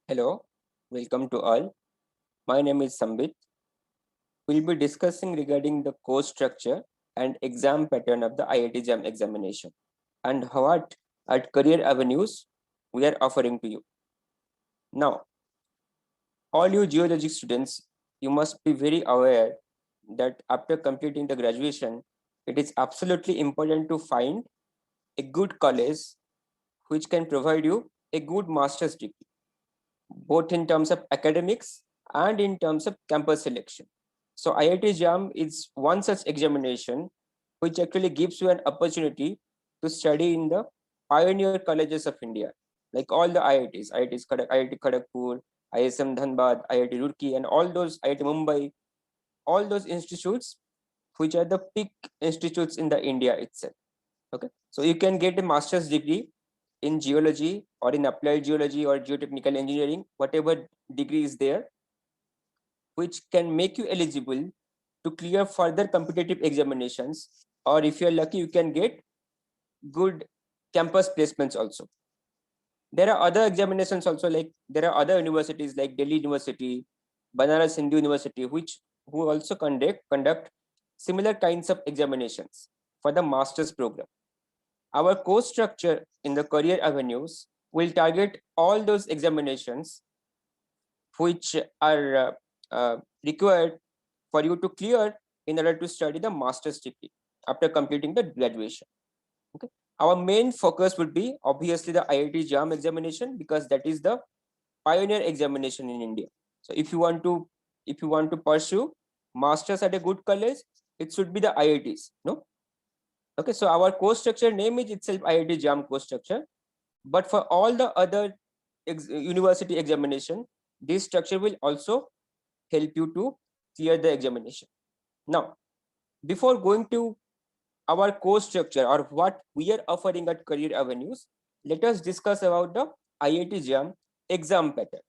Hello, welcome to all. My name is Sambit. We'll be discussing regarding the course structure and exam pattern of the IIT JAM examination and what at career avenues we are offering to you. Now, all you geology students, you must be very aware that after completing the graduation, it is absolutely important to find a good college which can provide you a good master's degree, both in terms of academics and in terms of campus selection. So IIT JAM is one such examination which actually gives you an opportunity to study in the pioneer colleges of India, like all the IITs, IIT Kharagpur, ISM Dhanbad, IIT Roorkee, and all those IIT Mumbai, all those institutes which are the peak institutes in the India itself. Okay, so you can get a master's degree in geology or in applied geology or geotechnical engineering, whatever degree is there, which can make you eligible to clear further competitive examinations, or if you're lucky you can get good campus placements also. There are other examinations also, like there are other universities like Delhi University, Banaras Hindu University, which who also conduct similar kinds of examinations for the master's program. Our course structure in the career avenues will target all those examinations which are required for you to clear in order to study the master's degree after completing the graduation. Okay. Our main focus would be obviously the IIT JAM examination, because that is the pioneer examination in India. So if you want to pursue masters at a good college, it should be the IITs. No. Okay. So our course structure name is itself IIT JAM course structure, but for all the other university examination, this structure will also help you to clear the examination. Now, before going to our course structure or what we are offering at Career Avenues, let us discuss about the IIT JAM exam pattern.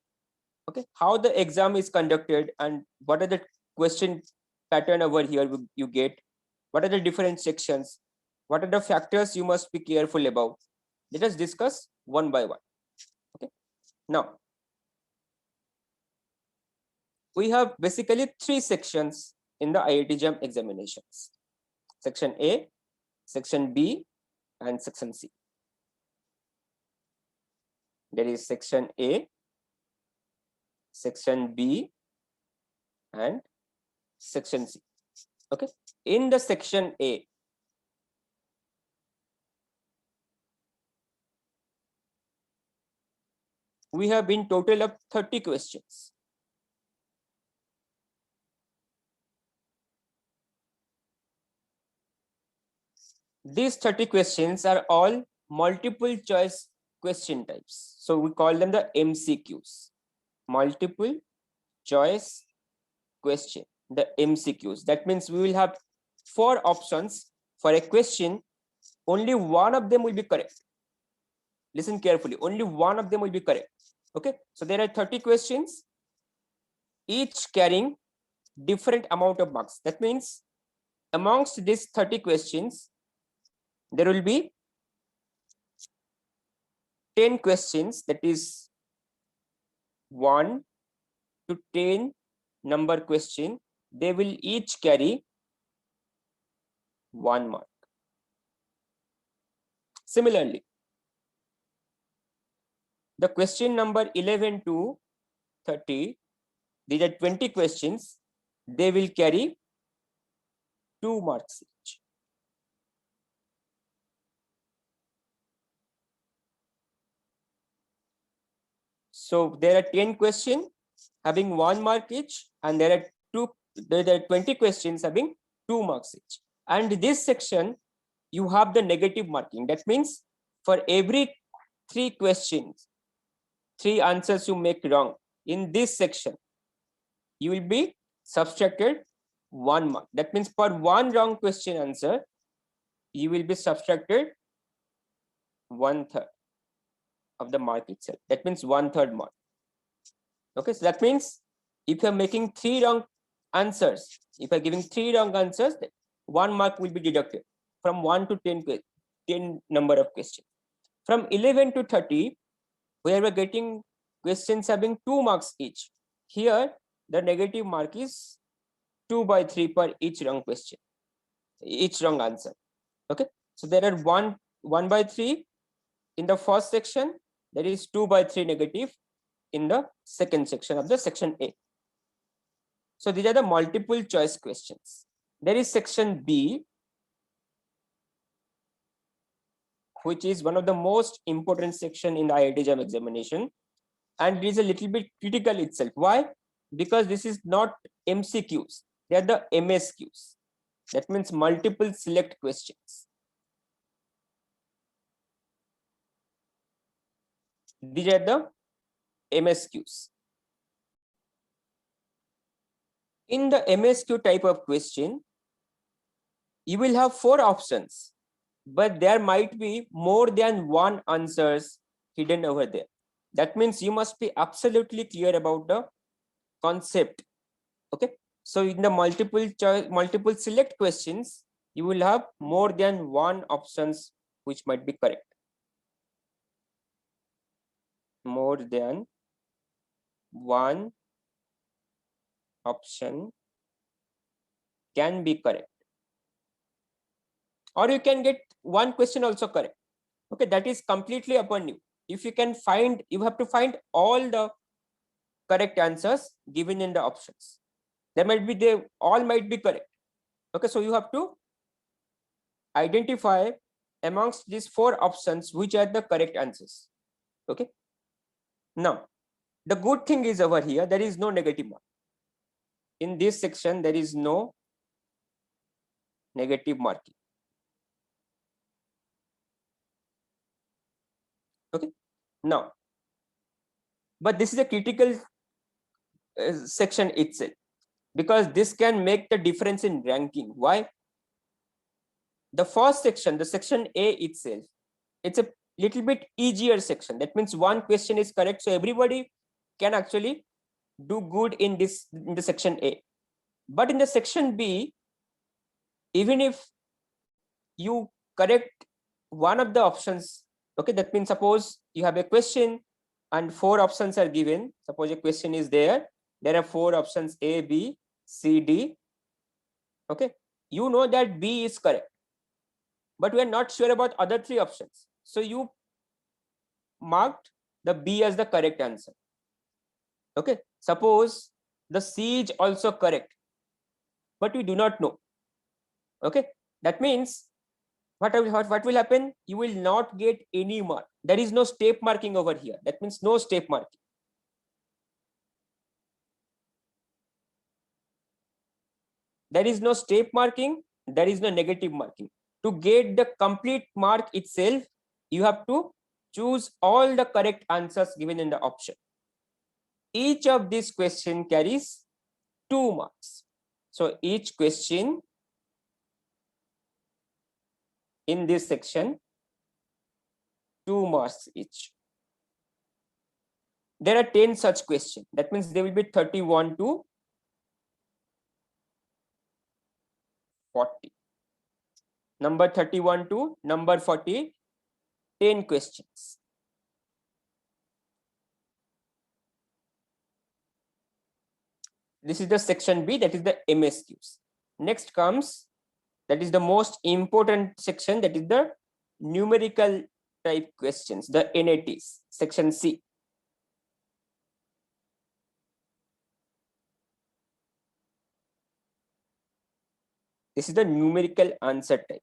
Okay, how the exam is conducted and what are the question pattern over here you get, what are the different sections, what are the factors you must be careful about. Let us discuss one by one. Okay, now we have basically three sections in the IIT JAM examinations: section A, section B, and section C. There is section A, section B, and section C. Okay, in the section A, we have been total of 30 questions. These 30 questions are all multiple choice question types. So we call them the MCQs, multiple choice question, the MCQs. That means we will have 4 options for a question. Only one of them will be correct. Listen carefully, only one of them will be correct. Okay, so there are 30 questions, each carrying different amount of marks. That means amongst these 30 questions, there will be 10 questions, that is 1 to 10 number question. They will each carry 1 mark. Similarly, the question number 11 to 30, these are 20 questions. They will carry 2 marks each. So there are 10 questions having 1 mark each, and there are 20 questions having 2 marks each. And this section, you have the negative marking. That means for every 3 questions, 3 answers you make wrong in this section, you will be subtracted 1 mark. That means for 1 wrong question answer, you will be subtracted 1/3 of the mark itself. That means 1/3 mark. Okay, so that means if you're making 3 wrong answers, if you're giving 3 wrong answers, 1 mark will be deducted from 1 to 10 number of questions. From 11 to 30, where we're getting questions having 2 marks each. Here, the negative mark is 2/3 per each wrong question, each wrong answer. Okay, so there are 1/3 in the first section. There is 2/3 negative in the second section of the section A. So these are the multiple choice questions. There is section B, which is one of the most important section in the IIT JAM examination, and it is a little bit critical itself. Why? Because this is not MCQs, they are the MSQs. That means multiple select questions. These are the MSQs. In the MSQ type of question, you will have 4 options, but there might be more than one answers hidden over there. That means you must be absolutely clear about the concept. Okay, so in the multiple select questions, you will have more than one options which might be correct. More than one option can be correct, or you can get one question also correct. Okay, that is completely upon you. If you can find, you have to find all the correct answers given in the options. There might be, they all might be correct. Okay, so you have to identify amongst these 4 options which are the correct answers. Okay, now the good thing is over here, there is no negative mark. In this section, there is no negative marking. Okay, now, but this is a critical section itself, because this can make the difference in ranking. Why? The first section, the section A itself, it's a little bit easier section. That means one question is correct, so everybody can actually do good in this, in the section A. But in the section B, even if you correct one of the options, okay, that means suppose you have a question and 4 options are given. Suppose a question is there, there are 4 options A, B, C, D. Okay, you know that B is correct, but we are not sure about other 3 options, so you marked the B as the correct answer. Okay, suppose the C is also correct, but we do not know. Okay, that means what will happen? You will not get any mark. There is no step marking over here. That means no step marking. There is no step marking, there is no negative marking. To get the complete mark itself, you have to choose all the correct answers given in the option. Each of these question carries 2 marks. So each question in this section, 2 marks each. There are 10 such questions. That means there will be 31 to 40. Number 31 to number 40, 10 questions. This is the section B, that is the MSQs. Next comes, that is the most important section, that is the numerical type questions, the NATs, section C. This is the numerical answer type.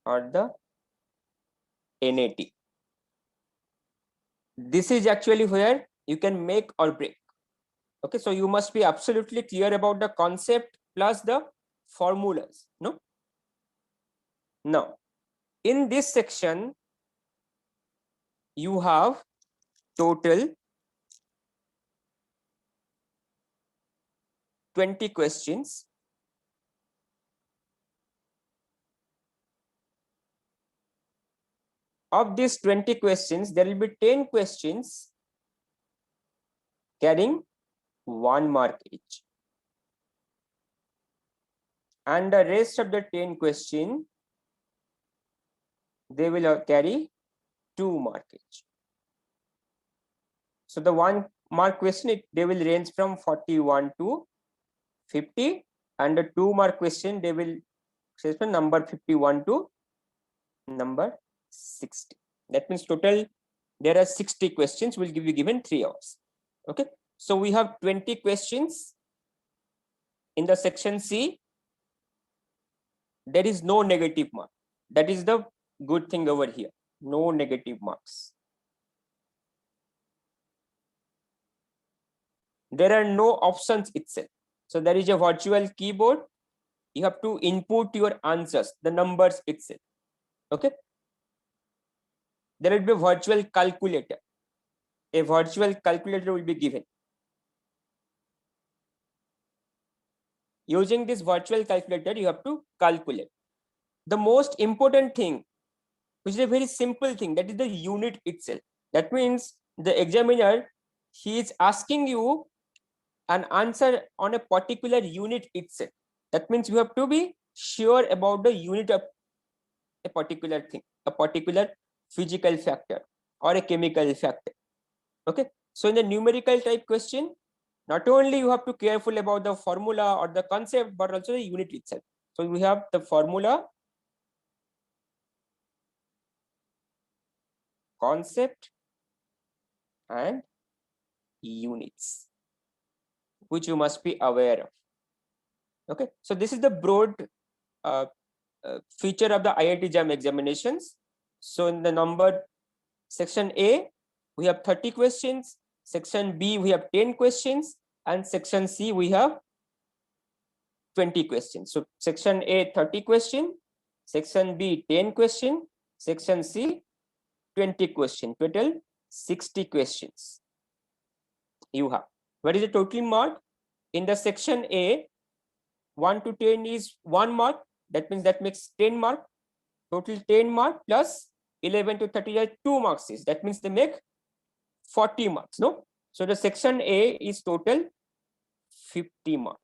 Or the NAT. This is actually where you can make or break. Okay, so you must be absolutely clear about the concept plus the formulas. No. Now, in this section, you have total 20 questions. Of these 20 questions, there will be 10 questions carrying 1 mark each. and the rest of the 10 question, they will carry 2 mark each. So the 1 mark question, they will range from 41 to 50, and the 2 mark question, they will say from number 51 to number 60. That means total there are 60 questions, will give you given 3 hours. Okay, so we have 20 questions in the section C. There is no negative mark. That is the good thing over here. No negative marks. There are no options itself. So there is a virtual keyboard. You have to input your answers, the numbers itself. Okay. There will be a virtual calculator. A virtual calculator will be given. Using this virtual calculator, you have to calculate. The most important thing, which is a very simple thing, that is the unit itself. That means the examiner, he is asking you an answer on a particular unit itself. That means you have to be sure about the unit of a particular thing, a particular physical factor or a chemical factor. Okay, so in the numerical type question, not only you have to be careful about the formula or the concept, but also the unit itself. So we have the formula, concept, and units, which you must be aware of. Okay, so this is the broad feature of the IIT JAM examinations. So in the number section A, we have 30 questions. Section B, we have 10 questions, and section C, we have 20 questions. So section A, 30 question, section B, 10 question, section C, 20 question. Total 60 questions you have. What is the total mark? In the section A, 1 to 10 is 1 mark. That means that makes 10 mark. Total 10 mark plus 11 to 30 are 2 marks. That means they make 40 marks. No. So the section A is total 50 marks.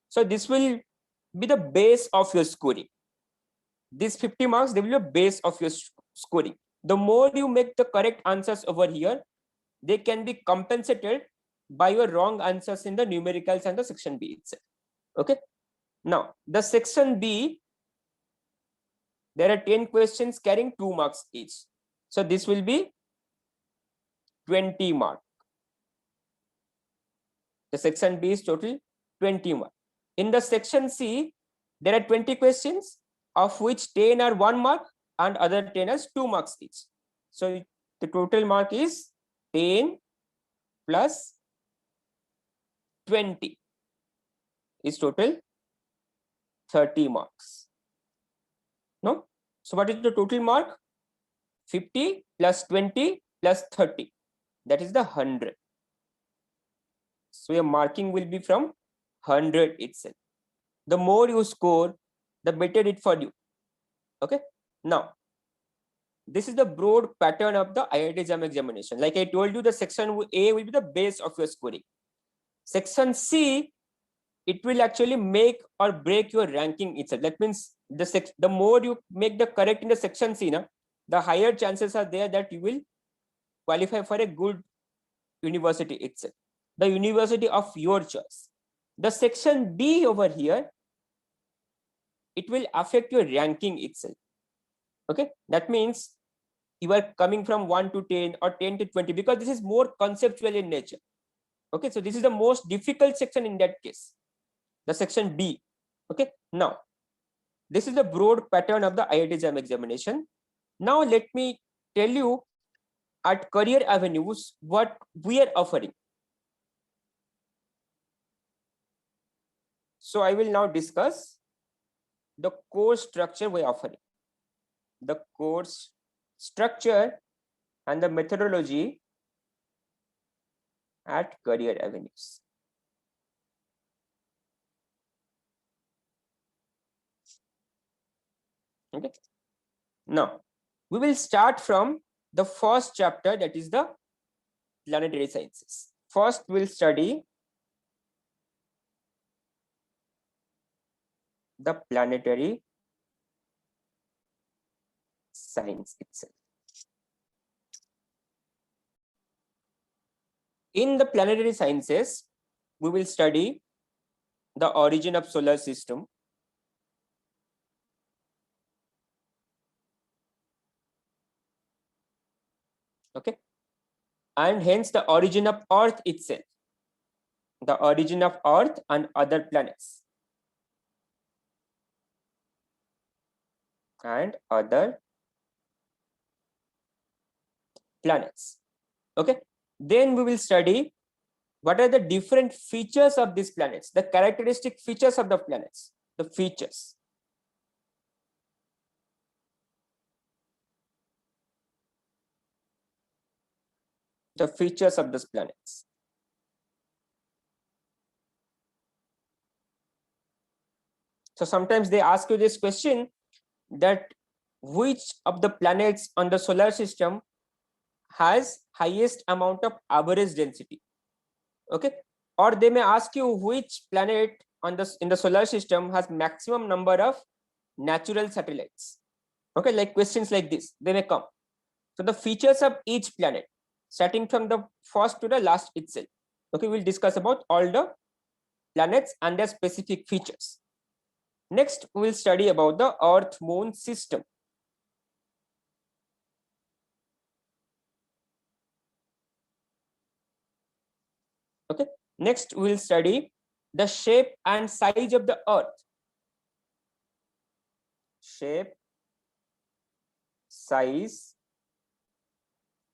So this will be the base of your scoring. These 50 marks, they will be the base of your scoring. The more you make the correct answers over here, they can be compensated by your wrong answers in the numericals and the section B itself. Okay. Now the section B, there are 10 questions carrying 2 marks each. So this will be 20 mark. The section B is total 20 mark. In the section C, there are 20 questions, of which 10 are 1 mark and other 10 as 2 marks each. So the total mark is 10 plus 20 is total 30 marks. No? So what is the total mark? 50 plus 20 plus 30. That is the 100. So your marking will be from 100 itself. The more you score, the better it for you. Okay. Now, this is the broad pattern of the IIT JAM examination. Like I told you, the section A will be the base of your scoring. Section C, it will actually make or break your ranking itself. That means the more you make the correct in the section C, the higher chances are there that you will qualify for a good university itself, the university of your choice. The section B over here, it will affect your ranking itself. Okay, that means you are coming from 1 to 10 or 10 to 20, because this is more conceptual in nature. Okay, so this is the most difficult section in that case, the section B. Okay, now this is the broad pattern of the IIT JAM examination. Now let me tell you at Career Avenues what we are offering. So I will now discuss the course structure we are offering. The course structure and the methodology at Career Avenues. Okay. Now we will start from the first chapter, that is the planetary sciences. First we'll study the planetary science itself. In the planetary sciences, we will study the origin of solar system, okay, and hence the origin of Earth itself, the origin of Earth and other planets, and other planets. Okay, then we will study what are the different features of these planets, the characteristic features of the planets, the features. The features of these planets. So sometimes they ask you this question, that which of the planets on the solar system has highest amount of average density, okay, or they may ask you which planet on the in the solar system has maximum number of natural satellites, okay, like questions like this they may come. So the features of each planet starting from the first to the last itself, okay, we'll discuss about all the planets and their specific features. Next we will study about the Earth Moon system. Okay, next we will study the shape and size of the Earth. Shape, size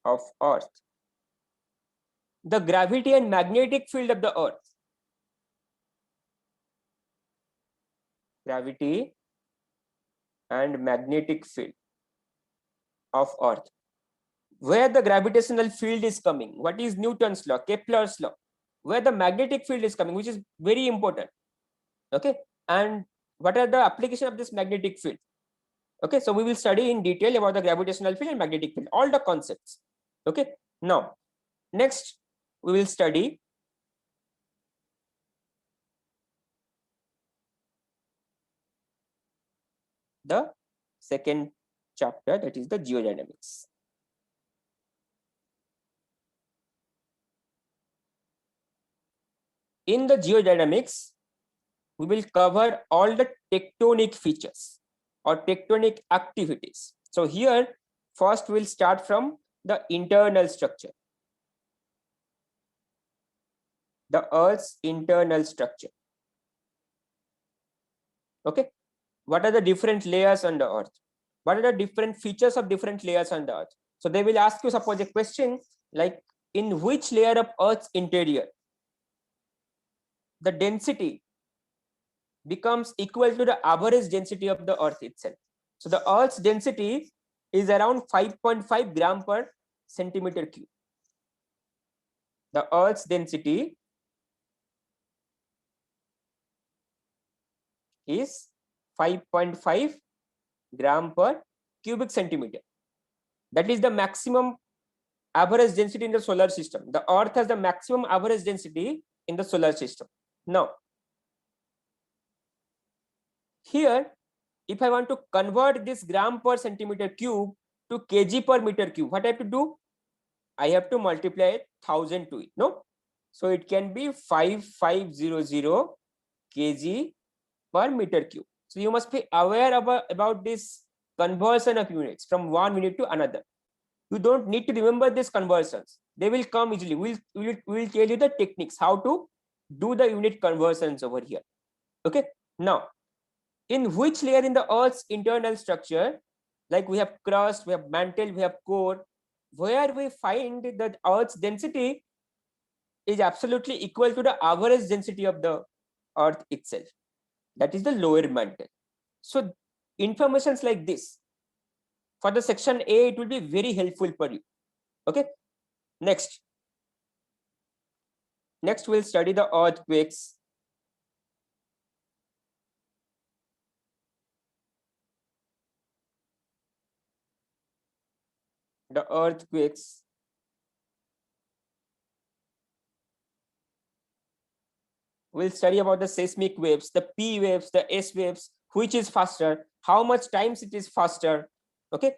of Earth. The gravity and magnetic field of the Earth. Gravity and magnetic field of Earth. Where the gravitational field is coming, what is Newton's law, Kepler's law, where the magnetic field is coming, which is very important, okay, and what are the application of this magnetic field, okay. So we will study in detail about the gravitational field and magnetic field, all the concepts, okay. Now next we will study the second chapter, that is the geodynamics. In the geodynamics, we will cover all the tectonic features or tectonic activities. So here, first we'll start from the internal structure, the Earth's internal structure. Okay, what are the different layers on the Earth? What are the different features of different layers on the Earth? So they will ask you, suppose, a question like, in which layer of Earth's interior the density becomes equal to the average density of the Earth itself. So the Earth's density is around 5.5 gram per centimeter cube. The Earth's density is 5.5 gram per cubic centimeter. That is the maximum average density in the solar system. The Earth has the maximum average density in the solar system. Now, here, if I want to convert this gram per centimeter cube to kg per meter cube, what I have to do? I have to multiply 1000 to it, no? So it can be 5500 kg per meter cube. So you must be aware about this conversion of units from one unit to another. You don't need to remember these conversions. They will come easily. We'll tell you the techniques, how to do the unit conversions over here. Okay. Now, in which layer in the Earth's internal structure, like we have crust, we have mantle, we have core, where we find that Earth's density is absolutely equal to the average density of the Earth itself. That is the lower mantle. So informations like this for the section A, it will be very helpful for you. Okay. Next we'll study the earthquakes. The earthquakes. We'll study about the seismic waves, the P waves, the S waves, which is faster, how much times it is faster, okay,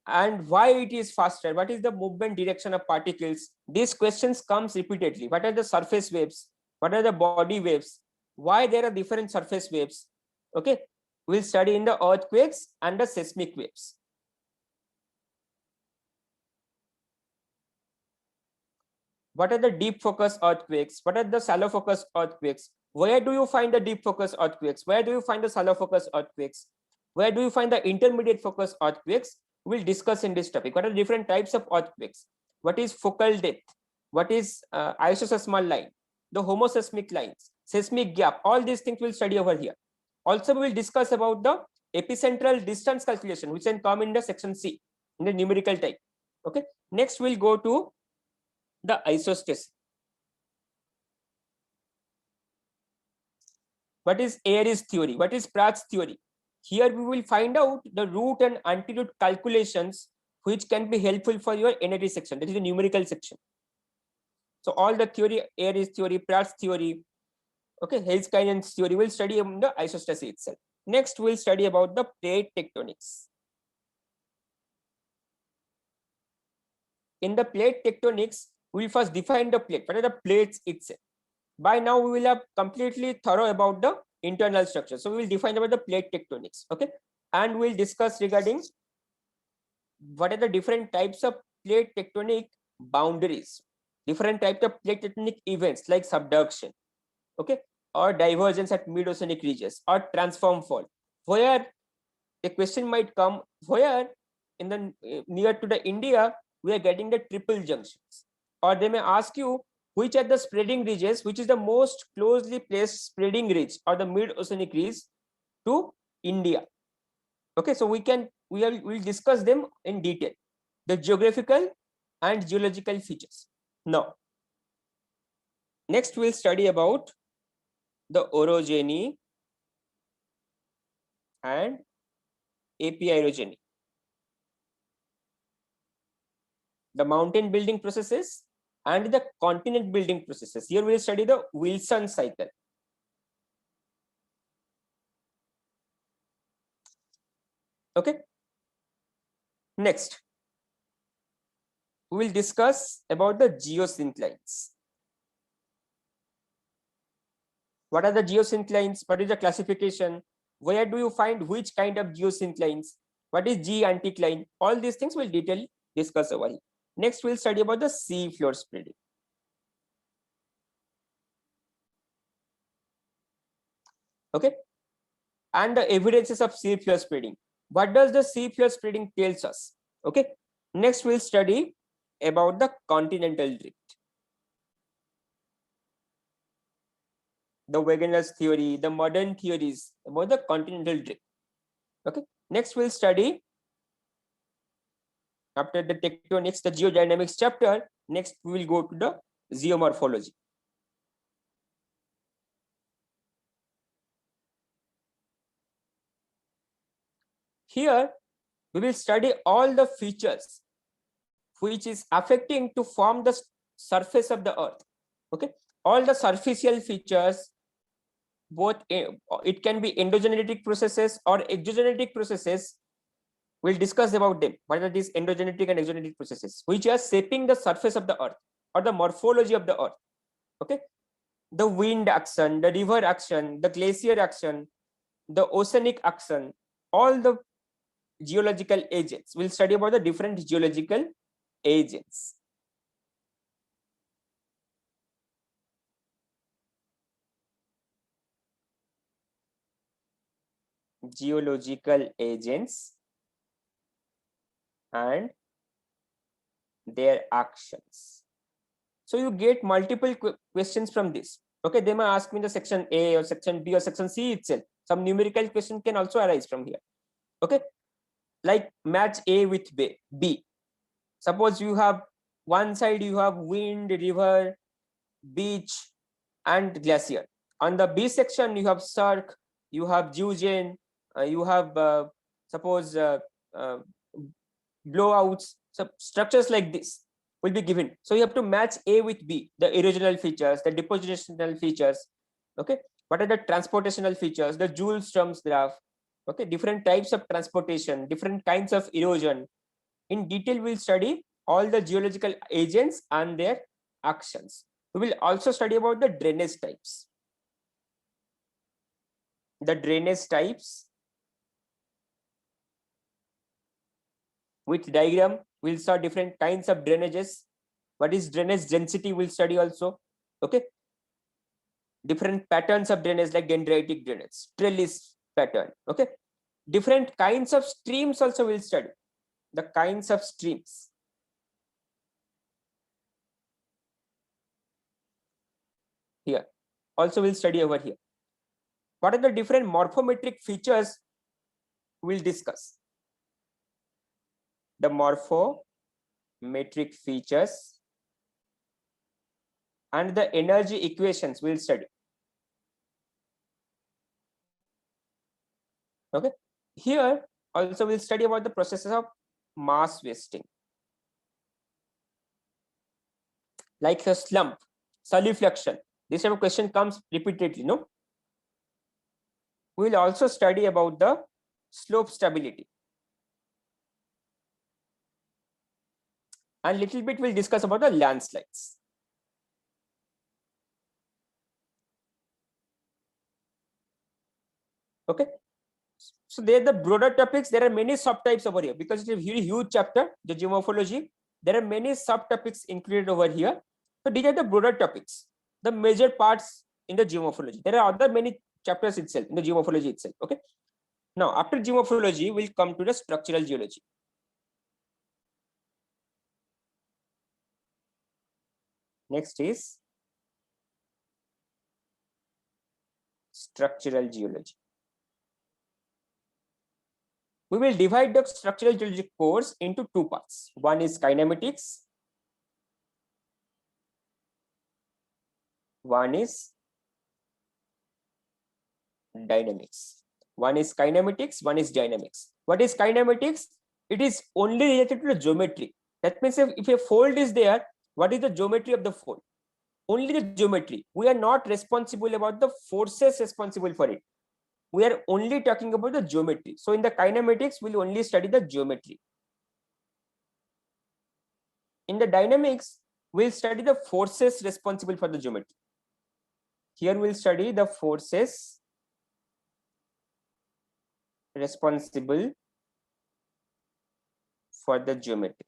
and why it is faster, what is the movement direction of particles. These questions comes repeatedly. What are the surface waves? What are the body waves? Why there are different surface waves? Okay, we'll study in the earthquakes and the seismic waves. What are the deep focus earthquakes? What are the shallow focus earthquakes? Where do you find the deep focus earthquakes? Where do you find the shallow focus earthquakes? Where do you find the intermediate focus earthquakes? We'll discuss in this topic. What are different types of earthquakes? What is focal depth? What is isoseismal line? The homoseismic lines, seismic gap, all these things we'll study over here. Also, we will discuss about the epicentral distance calculation, which can come in the section C in the numerical type. Okay. Next, we'll go to the isostasis. What is Airy's theory? What is Pratt's theory? Here we will find out the root and antiroot calculations which can be helpful for your NAT section. That is the numerical section. So all the theory, Airy's theory, Pratt's theory, okay, Heiskainen's theory, we'll study in the isostasis itself. Next, we'll study about the plate tectonics. In the plate tectonics, we'll first define the plate. What are the plates itself? By now, we will have completely thorough about the internal structure. So we will define about the plate tectonics, okay? And we'll discuss regarding what are the different types of plate tectonic boundaries, different types of plate tectonic events like subduction, okay, or divergence at mid-oceanic ridges, or transform fault. Where a question might come, where in the near to the India, we are getting the triple junctions, or they may ask you which are the spreading ridges, which is the most closely placed spreading ridge or the mid-oceanic ridge to India. Okay, so we'll discuss them in detail, the geographical and geological features. Now, next we'll study about the orogeny and apeirogeny, the mountain building processes and the continent building processes. Here we'll study the Wilson cycle. Okay. Next, we will discuss about the geosynclines. What are the geosynclines? What is the classification? Where do you find which kind of geosynclines? What is G-anticline? All these things we'll detail discuss over here. Next, we'll study about the sea floor spreading. Okay, and the evidences of sea floor spreading. What does the sea floor spreading tells us? Okay, next we'll study about the continental drift, the Wegener's theory, the modern theories about the continental drift. Okay, next we'll study, after the tectonics, the geodynamics chapter. Next we will go to the geomorphology. Here we will study all the features which is affecting to form the surface of the earth. Okay, all the superficial features, both it can be endogenetic processes or exogenetic processes. We'll discuss about them. What are these endogenetic and exogenetic processes which are shaping the surface of the earth or the morphology of the earth? Okay, the wind action, the river action, the glacier action, the oceanic action, all the geological agents. We'll study about the different geological agents. Geological agents and their actions. So you get multiple questions from this. Okay, they may ask me in the section A or section B or section C itself. Some numerical question can also arise from here. Okay, like match A with B. Suppose you have one side, you have wind, river, beach, and glacier. On the B section, you have Sark, you have Eugene, you have suppose blowouts. So structures like this will be given. So you have to match A with B, the erosional features, the depositional features, Okay, what are the transportational features? The Joule-Strum's graph. Okay, different types of transportation, different kinds of erosion. In detail, we'll study all the geological agents and their actions. We will also study about the drainage types. The drainage types with diagram, we'll saw different kinds of drainages. What is drainage density? We'll study also. Okay, different patterns of drainage like dendritic drainage, trellis pattern. Okay, different kinds of streams also we'll study. The kinds of streams. Here also we'll study over here. What are the different morphometric features we'll discuss? The morphometric features and the energy equations we'll study. Okay, here also we'll study about the processes of mass wasting, like a slump, solifluction. This type of question comes repeatedly, no? We will also study about the slope stability, and little bit we'll discuss about the landslides. Okay, so there are the broader topics. There are many subtypes over here because it's a very huge chapter, the geomorphology. There are many subtopics included over here. So these are the broader topics, the major parts in the geomorphology. There are other many chapters itself in the geomorphology itself. Okay, now after geomorphology, we'll come to the structural geology. Next is structural geology. We will divide the structural geology course into two parts. One is kinematics. One is dynamics. One is kinematics, one is dynamics. What is kinematics? It is only related to the geometry. That means if a fold is there, what is the geometry of the fold? Only the geometry. We are not responsible about the forces responsible for it. We are only talking about the geometry. So in the kinematics, we'll only study the geometry. In the dynamics, we'll study the forces responsible for the geometry. Here we'll study the forces responsible for the geometry.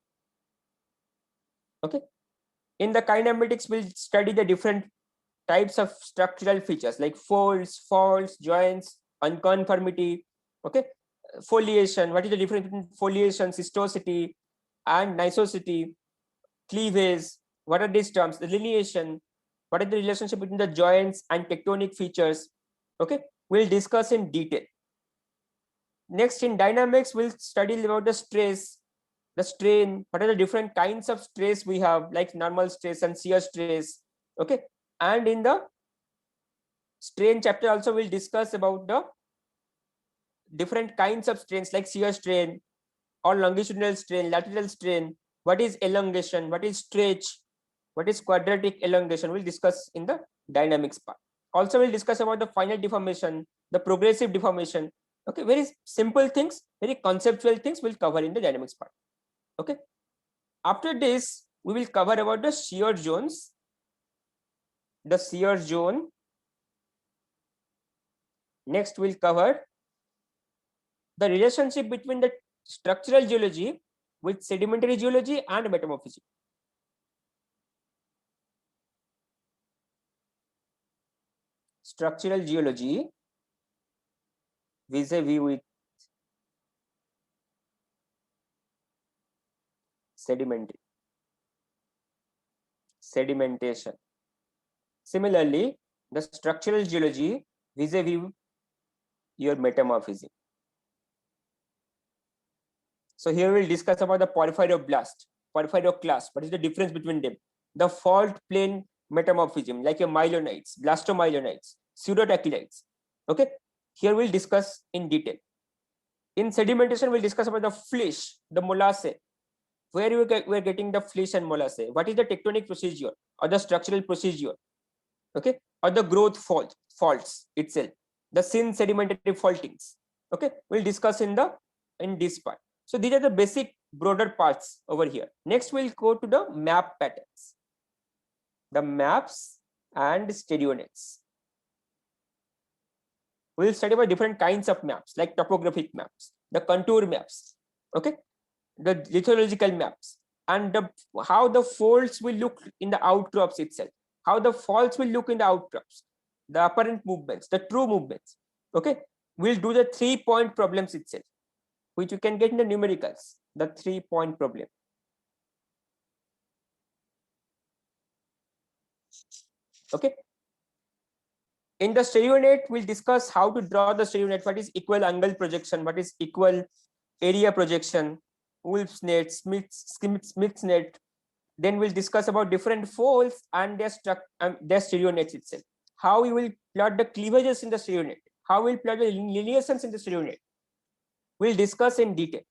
Okay. In the kinematics, we'll study the different types of structural features like folds, faults, joints, unconformity. Okay. Foliation. What is the difference between foliation, cystosity, and nisosity? Cleavage. What are these terms? The lineation. What is the relationship between the joints and tectonic features? Okay. We'll discuss in detail. Next, in dynamics, we'll study about the stress, the strain. What are the different kinds of stress we have, like normal stress and shear stress? Okay, and in the strain chapter also we'll discuss about the different kinds of strains like shear strain or longitudinal strain, lateral strain. What is elongation? What is stretch? What is quadratic elongation? We'll discuss in the dynamics part. Also, we'll discuss about the final deformation, the progressive deformation. Okay, very simple things, very conceptual things we'll cover in the dynamics part. Okay, after this we will cover about the shear zones, the shear zone. Next we'll cover the relationship between the structural geology with sedimentary geology and metamorphism. Structural geology vis-a-vis with sedimentation. Similarly, the structural geology vis-a-vis your metamorphism. So here we'll discuss about the porphyroblast, porphyroclast. What is the difference between them? The fault plane metamorphism, like your myelonites, blastomyelonites, pseudotachylites. Okay, here we'll discuss in detail. In sedimentation, we'll discuss about the flysch, the molasse. Where we're getting the flysch and molasse. What is the tectonic procedure or the structural procedure? okay, or the growth faults itself, the sin sedimentary faultings. Okay, we'll discuss in this part. So these are the basic broader parts over here. Next, we'll go to the map patterns, the maps and stereo-nets. We'll study about different kinds of maps, like topographic maps, the contour maps, okay, the lithological maps, and how the folds will look in the outcrops itself, how the faults will look in the outcrops, the apparent movements, the true movements. Okay, we'll do the 3-point problems itself, which you can get in the numericals, the 3-point problem. Okay, in the stereo-net, we'll discuss how to draw the stereo-net, what is equal angle projection, what is equal area projection, Wolf's net, Smith's net. Then we'll discuss about different folds and their stereo nets itself. How we will plot the cleavages in the stereo net, how we'll plot the lineations in the stereo net. We'll discuss in detail.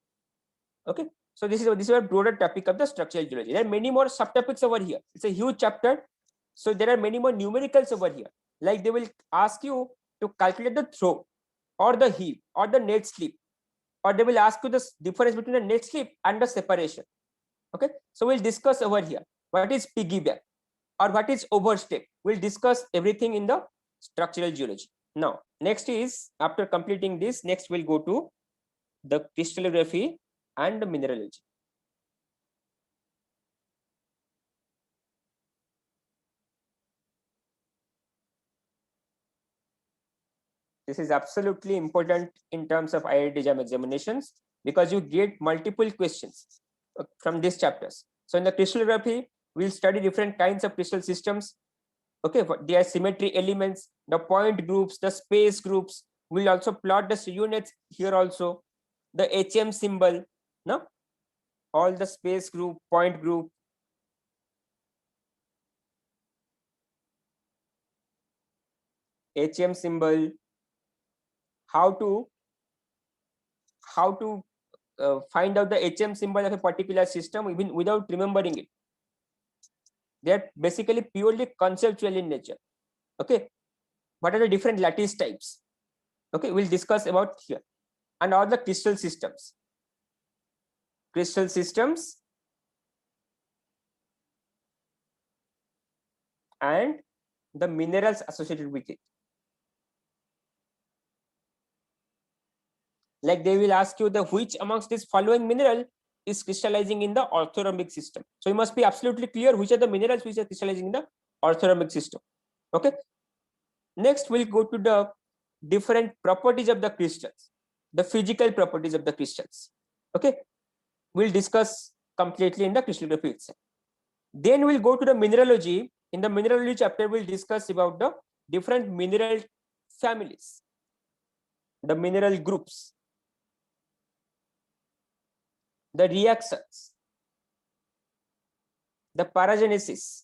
Okay, so this is a broader topic of the structural geology. There are many more subtopics over here. It's a huge chapter, so there are many more numericals over here. Like they will ask you to calculate the throw, or the heave, or the net slip, or they will ask you the difference between the net slip and the separation. Okay, so we'll discuss over here what is piggyback or what is overstep. We'll discuss everything in the structural geology. Now, next is, after completing this, next we'll go to the crystallography and the mineralogy. This is absolutely important in terms of IIT JAM examinations, because you get multiple questions from these chapters. So in the crystallography, we'll study different kinds of crystal systems. Okay, their symmetry elements, the point groups, the space groups. We'll also plot the units here also, the HM symbol, no, all the space group, point group, HM symbol, how to find out the HM symbol of a particular system even without remembering it. They're basically purely conceptual in nature. Okay, what are the different lattice types? Okay, we'll discuss about here. And all the crystal systems and the minerals associated with it. Like they will ask you the which amongst this following mineral is crystallizing in the orthorhombic system. So you must be absolutely clear which are the minerals which are crystallizing in the orthorhombic system. Okay, next we'll go to the different properties of the crystals, the physical properties of the crystals. Okay, we'll discuss completely in the crystallography itself. Then we'll go to the mineralogy. In the mineralogy chapter, we'll discuss about the different mineral families, the mineral groups, the reactions, the paragenesis.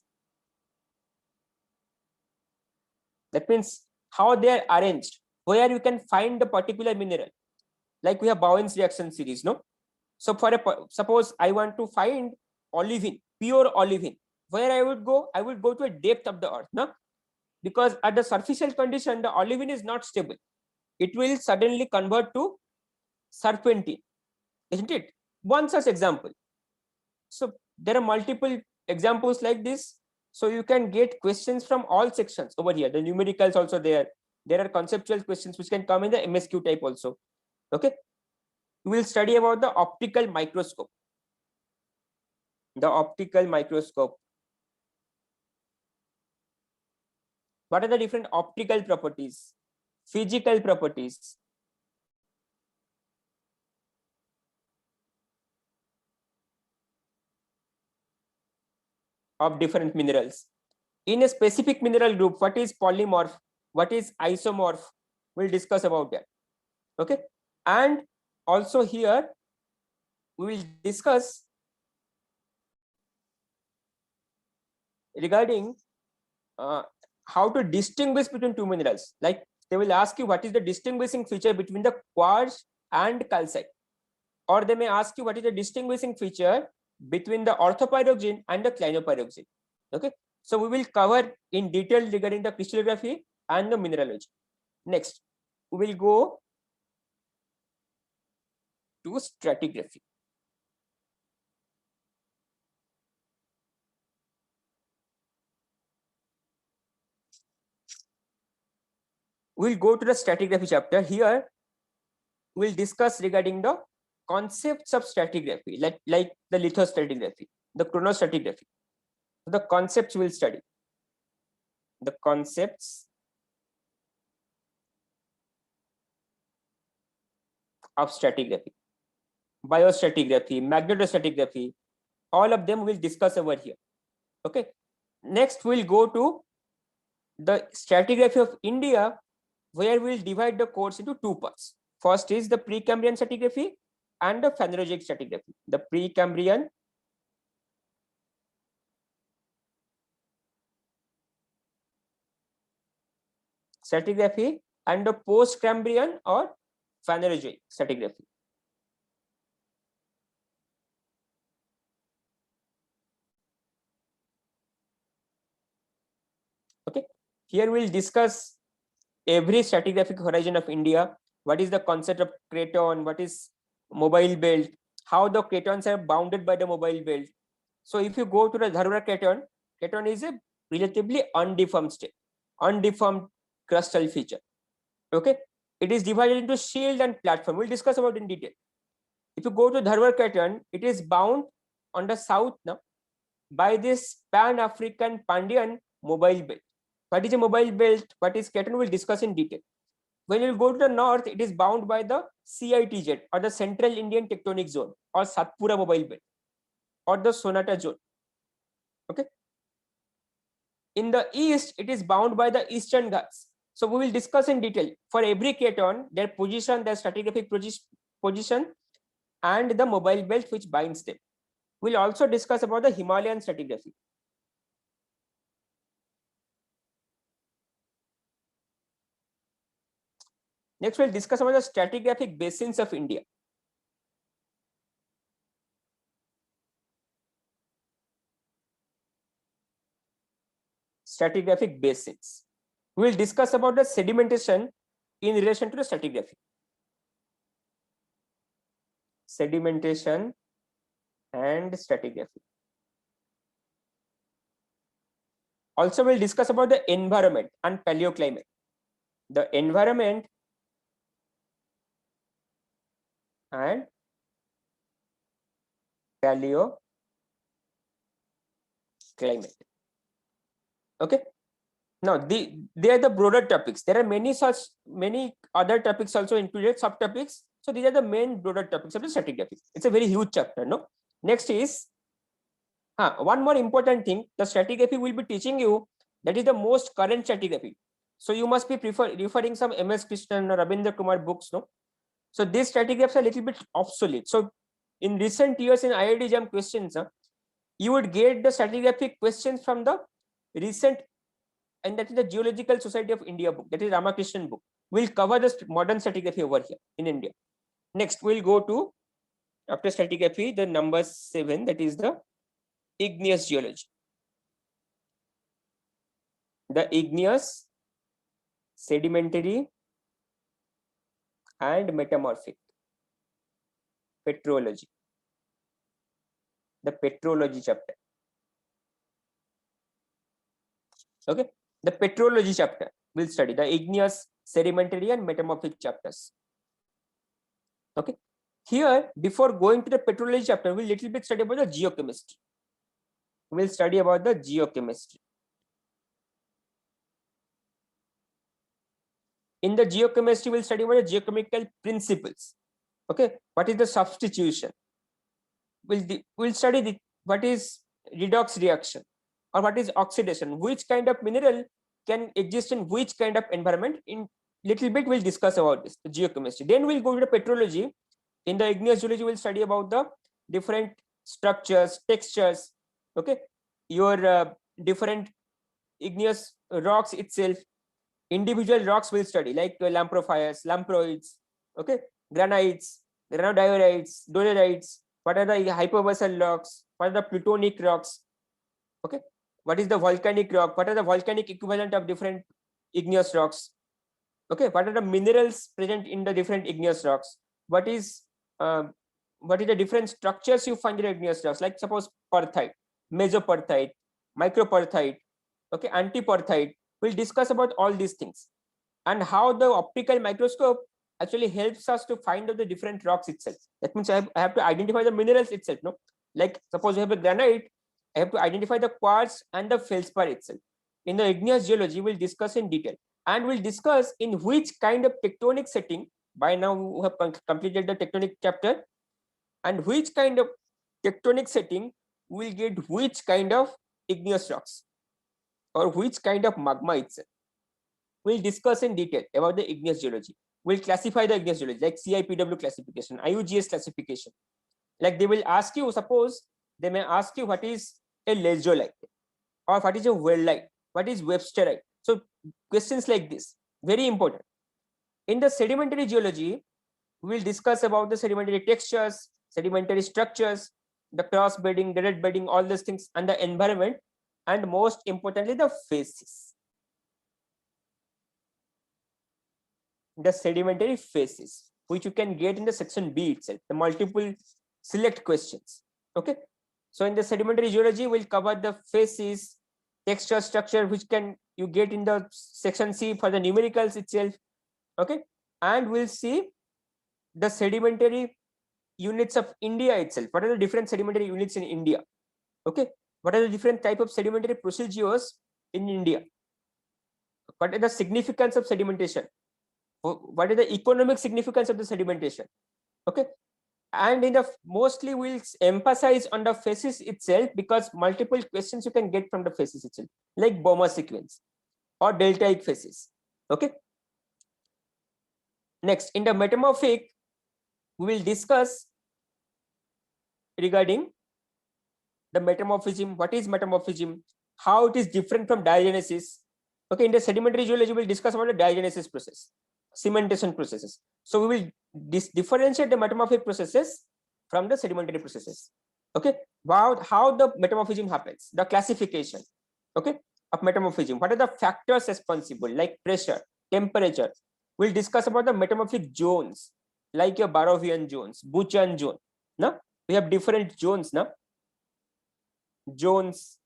That means how they are arranged, where you can find the particular mineral. Like we have Bowen's reaction series, no? So for suppose I want to find olivine, pure olivine, where I would go to a depth of the earth, no? Because at the superficial condition, the olivine is not stable. It will suddenly convert to serpentine, isn't it? One such example. So there are multiple examples like this. So you can get questions from all sections over here. The numericals also there. There are conceptual questions which can come in the MSQ type also. Okay. We will study about the optical microscope. The optical microscope. What are the different optical properties, physical properties? Of different minerals. In a specific mineral group, what is polymorph? What is isomorph? We'll discuss about that. Okay. And also here, we will discuss regarding how to distinguish between two minerals. Like they will ask you what is the distinguishing feature between the quartz and calcite, or they may ask you what is the distinguishing feature between the orthopyroxene and the clinopyroxene. Okay, So we will cover in detail regarding the crystallography and the mineralogy. Next, we will go to stratigraphy. We'll go to the stratigraphy chapter. Here, we'll discuss regarding the concepts of stratigraphy, like the lithostratigraphy, the chronostratigraphy. The concepts we'll study. The concepts of stratigraphy, biostratigraphy, magnetostratigraphy, all of them we'll discuss over here. Okay. Next, we'll go to the stratigraphy of India, where we'll divide the course into two parts. First is the Precambrian stratigraphy and the Phanerozoic stratigraphy. The Precambrian stratigraphy and the Post-Cambrian or Phanerozoic stratigraphy. Okay, here we'll discuss every stratigraphic horizon of India. What is the concept of craton? What is mobile belt? How the cratons are bounded by the mobile belt. So if you go to the Dharwar craton, craton is a relatively undeformed state, undeformed crustal feature. Okay, it is divided into shield and platform. We'll discuss about in detail. If you go to Dharwar craton, it is bound on the south now by this Pan-African Pandian mobile belt. What is a mobile belt? What is craton? We'll discuss in detail. When you go to the north, it is bound by the CITZ or the Central Indian Tectonic Zone or Satpura mobile belt or the Sonata zone. Okay. In the east, it is bound by the Eastern Ghats. So we will discuss in detail for every craton, their position, their stratigraphic position, and the mobile belt which binds them. We'll also discuss about the Himalayan stratigraphy. Next, we'll discuss about the stratigraphic basins of India. Stratigraphic basins. We will discuss about the sedimentation in relation to the stratigraphy. Sedimentation and stratigraphy. Also, we'll discuss about the environment and paleoclimate. The environment and paleoclimate. Okay. Now, they are the broader topics. There are many other topics also included, subtopics. So these are the main broader topics of the stratigraphy. It's a very huge chapter, no? Next is one more important thing. The stratigraphy will be teaching you that is the most current stratigraphy. So you must be referring some MS Krishnan or Rabindra Kumar books, no? So these stratigraphs are a little bit obsolete. So in recent years in IIT JAM questions, you would get the stratigraphic questions from the recent, and that is the Geological Society of India book. That is Ramakrishnan book. We'll cover the modern stratigraphy over here in India. Next, we'll go to, after stratigraphy, the number 7, that is the igneous geology. The igneous, sedimentary, and metamorphic petrology. The petrology chapter. Okay, the petrology chapter will study the igneous, sedimentary, and metamorphic chapters. Okay, here before going to the petrology chapter, we'll little bit study about the geochemistry. We'll study about the geochemistry. In the geochemistry, we'll study about the geochemical principles. Okay, what is the substitution? We'll study what is redox reaction or what is oxidation. Which kind of mineral can exist in which kind of environment? In little bit, we'll discuss about this, the geochemistry. Then we'll go to the petrology. In the igneous geology, we'll study about the different structures, textures. Okay, your different igneous rocks itself. Individual rocks will study like lamprophyres, lamproids, okay, granites, granodiorites, dolerites. What are the hypobasal rocks? What are the plutonic rocks? Okay, What is the volcanic rock? What are the volcanic equivalent of different igneous rocks? Okay, what are the minerals present in the different igneous rocks? What is uh, the different structures you find in igneous rocks? Like suppose perthite, mesoperthite, microperthite, okay, antiperthite. We'll discuss about all these things and how the optical microscope actually helps us to find out the different rocks itself. That means I have to identify the minerals itself. No, like suppose you have a granite, I have to identify the quartz and the feldspar itself. In the igneous geology, we'll discuss in detail, and we'll discuss in which kind of tectonic setting. By now, we have completed the tectonic chapter, and which kind of tectonic setting will get which kind of igneous rocks or which kind of magma itself. We'll discuss in detail about the igneous geology. We'll classify the igneous geology like CIPW classification, IUGS classification. Like they will ask you, suppose they may ask you what is a lazulite or what is a weldite, what is websterite. So questions like this, very important. In the sedimentary geology, we will discuss about the sedimentary textures, sedimentary structures, the cross bedding, direct bedding, all these things, and the environment, and most importantly, the phases. The sedimentary phases, which you can get in the section B itself, the multiple select questions. Okay, so in the sedimentary geology, we'll cover the phases, texture, structure, which can you get in the section C for the numericals itself. Okay, and we'll see the sedimentary units of India itself. What are the different sedimentary units in India? Okay, what are the different type of sedimentary procedures in India? What is the significance of sedimentation? What is the economic significance of the sedimentation? Okay, and in the mostly we'll emphasize on the phases itself, because multiple questions you can get from the phases itself, like Boma sequence or deltaic phases. Okay, next in the metamorphic, we will discuss regarding the metamorphism. What is metamorphism? How it is different from diagenesis? Okay, in the sedimentary geology, we'll discuss about the diagenesis process, cementation processes. So we will differentiate the metamorphic processes from the sedimentary processes. Okay, about how the metamorphism happens, the classification, okay, of metamorphism. What are the factors responsible, like pressure, temperature? We'll discuss about the metamorphic zones, like your Barrovian zones, Buchan zone. No, we have different zones. No, zones.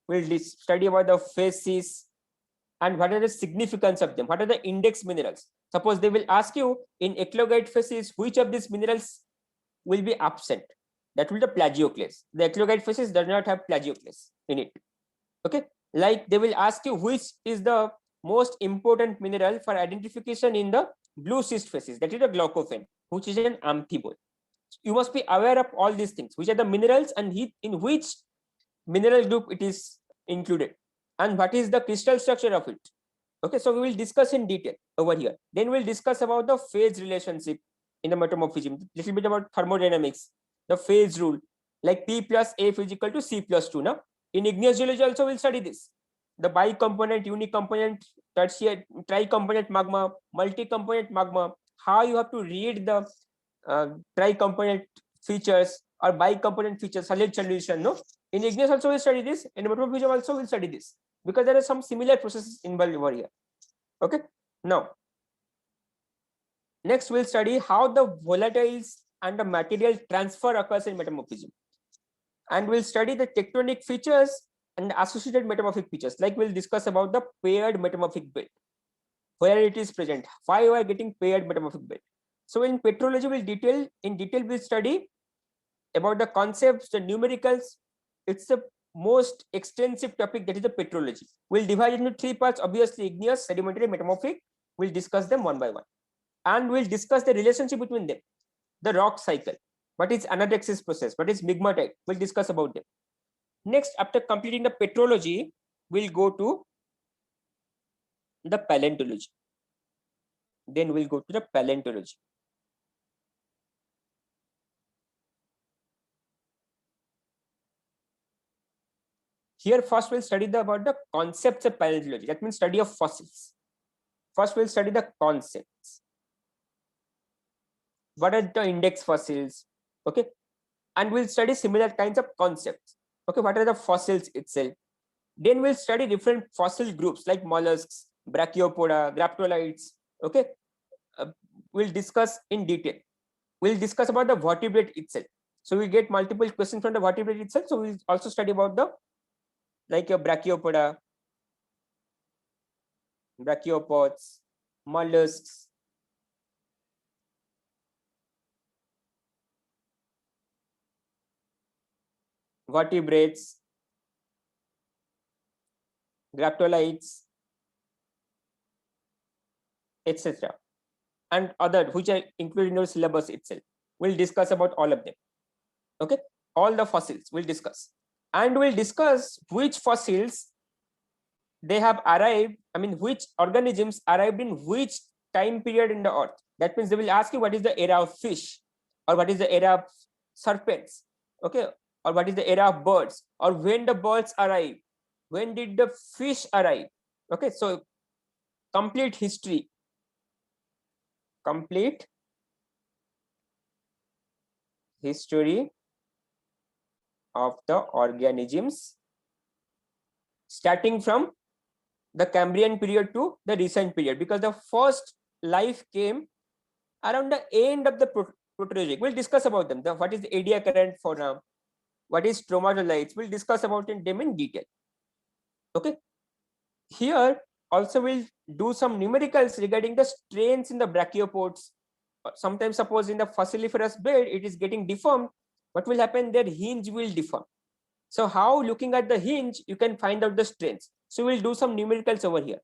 We'll study about the phases and what are the significance of them. What are the index minerals? Suppose they will ask you in eclogite phases, which of these minerals will be absent? That will be the plagioclase. The eclogite phases does not have plagioclase in it. Okay, like they will ask you which is the most important mineral for identification in the blue schist phases. That is the glaucophene, which is an amphibole. You must be aware of all these things, which are the minerals and in which mineral group it is included, and what is the crystal structure of it. Okay, so we will discuss in detail over here. Then we'll discuss about the phase relationship in the metamorphism, little bit about thermodynamics, the phase rule, like P plus F is equal to C plus 2. Now, in igneous geology also we'll study this. The bicomponent, unicomponent, tertiary, tricomponent magma, multi-component magma, how you have to read the tricomponent features or bicomponent features, solid solution. No, in igneous also we'll study this. In metamorphism also we'll study this, because there are some similar processes involved over here. Okay, now next we'll study how the volatiles and the material transfer occurs in metamorphism, and we'll study the tectonic features and associated metamorphic features. Like we'll discuss about the paired metamorphic belt, where it is present, why you are getting paired metamorphic belt. So in petrology we'll in detail we'll study about the concepts, the numericals. It's the most extensive topic, that is the petrology. We'll divide it into three parts, obviously igneous, sedimentary, metamorphic. We'll discuss them one by one, and we'll discuss the relationship between them, the rock cycle, what is anaxis process, what is migmatite. We'll discuss about them. Next, after completing the petrology, we'll go to the paleontology. Then we'll go to the paleontology. Here first we'll study about the concepts of paleontology. That means study of fossils. First we'll study the concepts. What are the index fossils? Okay, and we'll study similar kinds of concepts. Okay, what are the fossils itself? Then we'll study different fossil groups like mollusks, brachiopoda, graptolites. Okay, we'll discuss in detail. We'll discuss about the vertebrate itself. So we get multiple questions from the vertebrate itself. So we'll also study about the like a brachiopoda, brachiopods, mollusks, vertebrates, graptolites, etc. and other which are included in your syllabus itself. We'll discuss about all of them. Okay, all the fossils we'll discuss, and we'll discuss which fossils they have arrived. I mean, which organisms arrived in which time period in the earth. That means they will ask you what is the era of fish, or what is the era of serpents, okay, or what is the era of birds, or when the birds arrive, when did the fish arrive. Okay, so complete history, complete history of the organisms starting from the Cambrian period to the recent period, because the first life came around the end of the Proterozoic. We'll discuss about them. What is the Ediacaran fauna? What is stromatolites? We'll discuss about them in detail. Okay. Here also we'll do some numericals regarding the strains in the brachiopods. Sometimes suppose in the fossiliferous bed it is getting deformed. What will happen? Their hinge will deform. So how, looking at the hinge, you can find out the strains. So we'll do some numericals over here.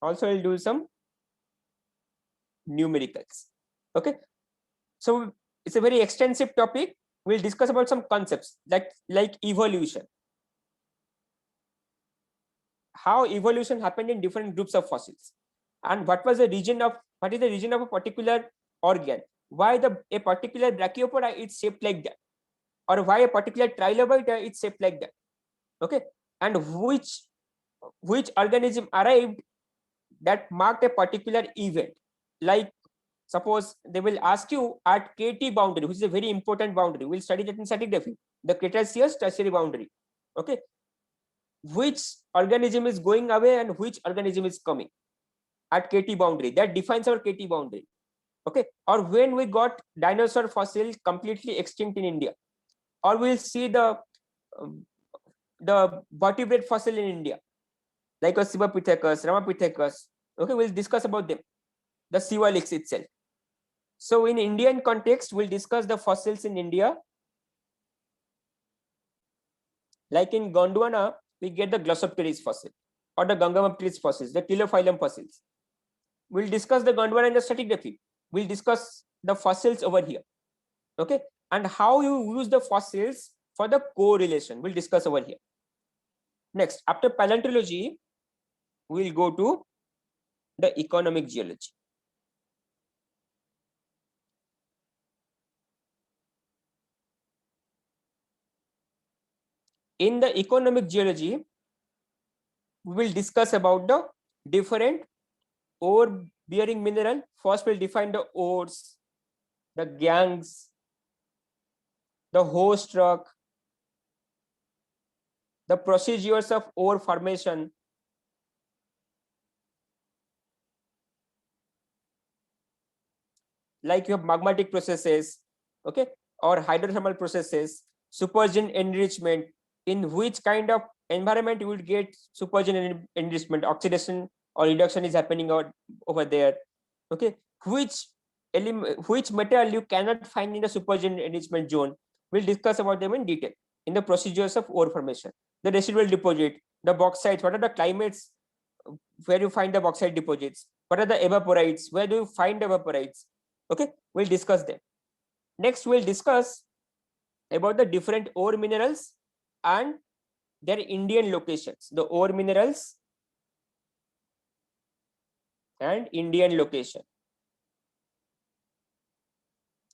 Also we'll do some numericals. Okay, so it's a very extensive topic. We'll discuss about some concepts like evolution, how evolution happened in different groups of fossils, and what is the region of a particular organ, why a particular brachiopoda is shaped like that, or why a particular trilobita is shaped like that. Okay, and which organism arrived that marked a particular event. Like suppose they will ask you at KT boundary, which is a very important boundary. We'll study that in stratigraphy, the Cretaceous tertiary boundary. Okay, which organism is going away and which organism is coming at KT boundary, that defines our KT boundary. Okay, or when we got dinosaur fossil completely extinct in India, or we'll see um, the vertebrate fossil in India, like a Sibapithecus, Ramapithecus. Okay, we'll discuss about them, the Sivalix itself. So in Indian context, we'll discuss the fossils in India. Like in Gondwana, we get the Glossopteris fossil or the Gangamapteris fossils, the Chilophyllum fossils. We'll discuss the Gondwana in the stratigraphy. We'll discuss the fossils over here. Okay, and how you use the fossils for the correlation, we'll discuss over here. Next, after paleontology, we'll go to the economic geology. In the economic geology, we will discuss about the different ore bearing mineral. First, we'll define the ores, the gangs, the host rock, the procedures of ore formation, like you have magmatic processes, okay, or hydrothermal processes, supergene enrichment, in which kind of environment you would get supergene enrichment, oxidation or reduction is happening over there. Okay, which material you cannot find in the supergene enrichment zone. We'll discuss about them in detail in the procedures of ore formation, the residual deposit, the bauxites, what are the climates where you find the bauxite deposits, what are the evaporites, where do you find evaporites. Okay, we'll discuss them. Next, we'll discuss about the different ore minerals and their Indian locations, the ore minerals and Indian location.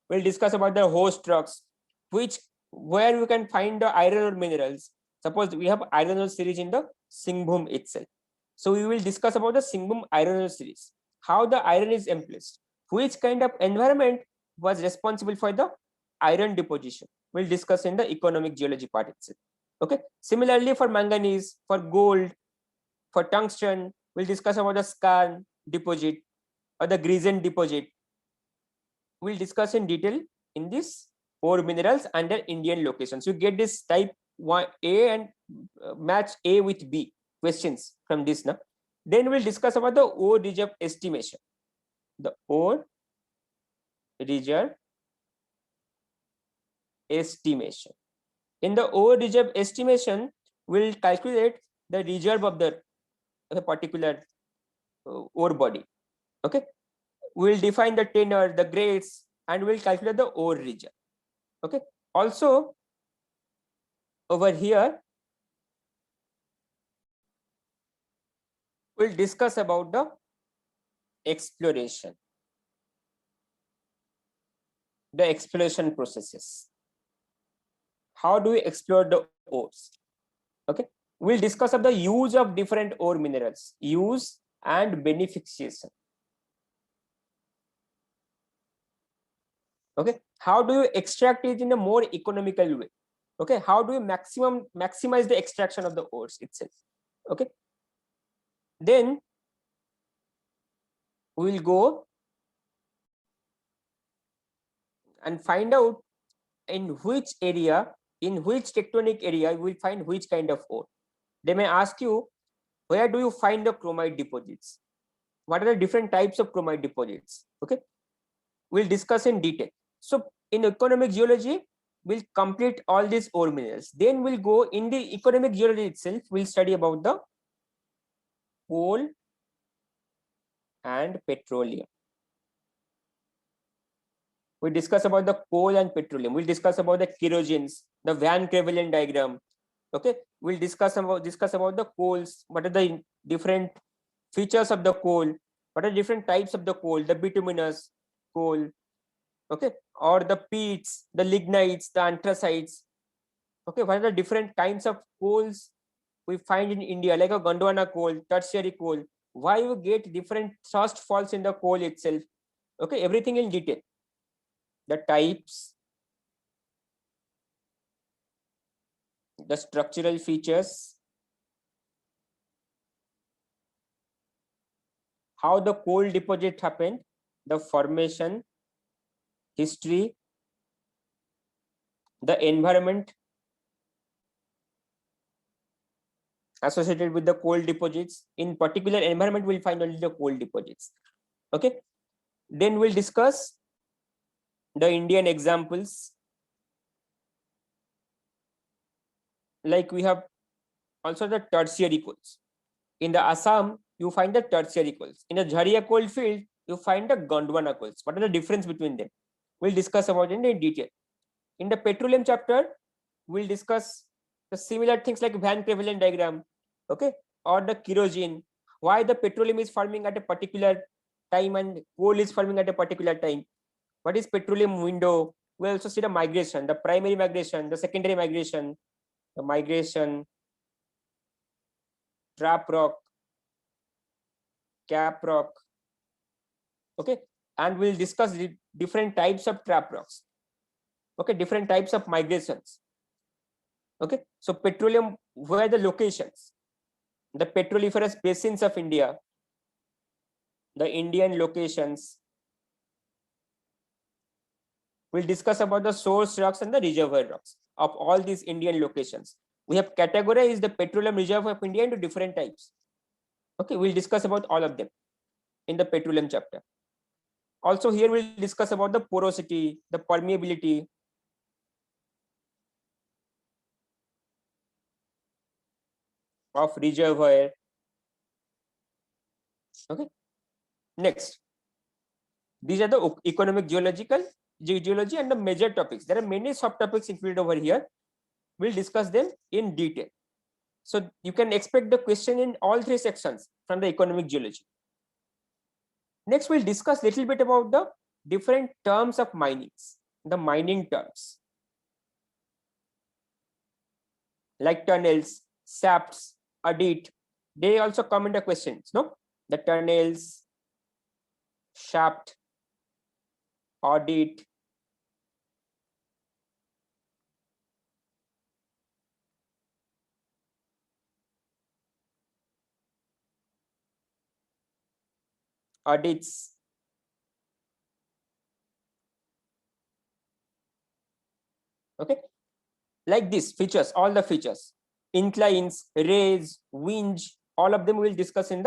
We'll discuss about the host rocks, where we can find the iron ore minerals. Suppose we have iron ore series in the Singhbhum itself. So we will discuss about the Singhbhum iron ore series, how the iron is emplaced, which kind of environment was responsible for the iron deposition. We'll discuss in the economic geology part itself. Okay. Similarly, for manganese, for gold, for tungsten, we'll discuss about the skarn deposit or the Grisen deposit. We'll discuss in detail in this ore minerals and their Indian locations. You get this type 1A and match A with B questions from this now. Then we'll discuss about the ore reserve estimation. The ore reserve estimation. In the ore reserve estimation, we'll calculate the reserve of the particular ore body. Okay, we'll define the tenor, the grades, and we'll calculate the ore reserve. Okay, also over here we'll discuss about the exploration, the exploration processes. How do we explore the ores? Okay, we'll discuss of the use of different ore minerals, use and beneficiation. Okay, how do you extract it in a more economical way? Okay, how do you maximize the extraction of the ores itself? Okay, then we will go and find out in which area, in which tectonic area you will find which kind of ore. They may ask you, where do you find the chromite deposits? What are the different types of chromite deposits? Okay, we'll discuss in detail. So in economic geology, we'll complete all these ore minerals. Then we'll go in the economic geology itself, we'll study about the coal and petroleum. We discuss about the coal and petroleum. We'll discuss about the kerogens, the Van Crevelen diagram. Okay, we'll discuss about the coals. What are the different features of the coal? What are different types of the coal? The bituminous coal, okay, or the peats, the lignites, the anthracites. Okay, what are the different kinds of coals we find in India, like a Gondwana coal, tertiary coal? Why you get different thrust faults in the coal itself? Okay, everything in detail. The types, the structural features, how the coal deposit happened, the formation, history, the environment associated with the coal deposits. In particular environment, we'll find only the coal deposits. Okay, then we'll discuss the Indian examples. Like we have also the tertiary coals. In the Assam, you find the tertiary coals. In the Jharia coal field, you find the Gondwana coals. What are the difference between them? We'll discuss about it in detail. In the petroleum chapter, we'll discuss the similar things like Van Crevelen diagram, okay, or the kerosene, why the petroleum is forming at a particular time and coal is forming at a particular time. What is petroleum window? We also see the migration, the primary migration, the secondary migration, the migration, trap rock, cap rock, okay, and we'll discuss the different types of trap rocks, okay, different types of migrations. Okay, so petroleum, where the locations, the petroliferous basins of India, the Indian locations. We'll discuss about the source rocks and the reservoir rocks of all these Indian locations. We have categorized the petroleum reserve of India into different types. Okay, we'll discuss about all of them in the petroleum chapter. Also here we'll discuss about the porosity, the permeability, of reservoir. Okay, next, these are the economic geology and the major topics. There are many subtopics included over here. We'll discuss them in detail. So you can expect the question in all three sections from the economic geology. Next, we'll discuss a little bit about the different terms of minings, the mining terms, like tunnels, shafts, adit. They also come into questions, no? The tunnels, shaft, audit, audits, okay, like this features, all the features, inclines, raise, winch, all of them we will discuss in